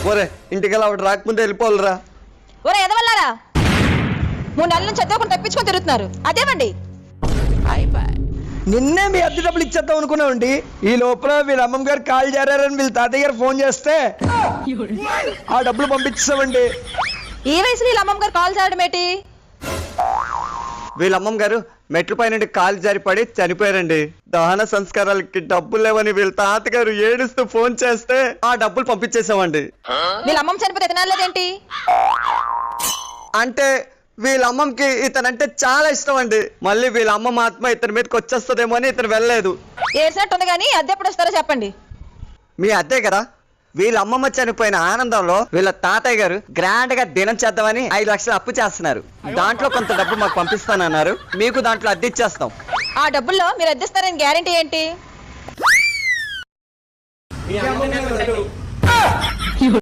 ఒరే ఇంటికి ఆవిడ రాకముందే వెళ్ళిపోవాలరా. ఒరే ఎదవల్లారా, 3 నెలల నుంచి అద్దె తప్పించుకొని తిరుగుతున్నారు. అదేమండి నిన్నే మీ అద్దె డబ్బులు ఇచ్చేద్దాం అనుకున్నామండి. ఈ లోపల వీళ్ళ అమ్మమ్మ గారు కాల్ చేరారని వీళ్ళ తాతయ్య గారు ఫోన్ చేస్తే ఆ డబ్బులు పంపించామండి. ఈ వయసులో వీళ్ళ అమ్మమ్మ గారు కాల్ చేయడం ఏంటి? వీళ్ళ అమ్మమ్మ గారు మెట్ల పైన కాలు జారి పడి చనిపోయారండి. దహన సంస్కారాలకి డబ్బులు లేవని వీళ్ళ తాతగారు ఏడుస్తూ ఫోన్ చేస్తే ఆ డబ్బులు పంపించేసామండి. వీళ్ళ అమ్మమ్మ చనిపోతే తినాలేదేంటి? అంటే వీళ్ళ అమ్మమ్మకి ఇతనంటే చాలా ఇష్టం అండి. మళ్ళీ వీళ్ళ అమ్మమ్మ ఆత్మ ఇతని మీదకి వచ్చేస్తుందేమో అని ఇతను వెళ్ళలేదు. ఏడ్చినట్టుంది కానీ అద్దె ఎప్పుడు వస్తారో చెప్పండి. మీ అద్దే కదా. వీళ్ళ అమ్మమ్మ చనిపోయిన ఆనందంలో వీళ్ళ తాతయ్య గారు గ్రాండ్ గా దినం చేద్దామని 5 లక్షలు అప్పు చేస్తున్నారు. దాంట్లో కొంత డబ్బు మాకు పంపిస్తానన్నారు. మీకు దాంట్లో అద్దె ఇచ్చేస్తాం. ఆ డబ్బుల్లో మీరు అద్దెస్తారని గ్యారంటీ ఏంటి?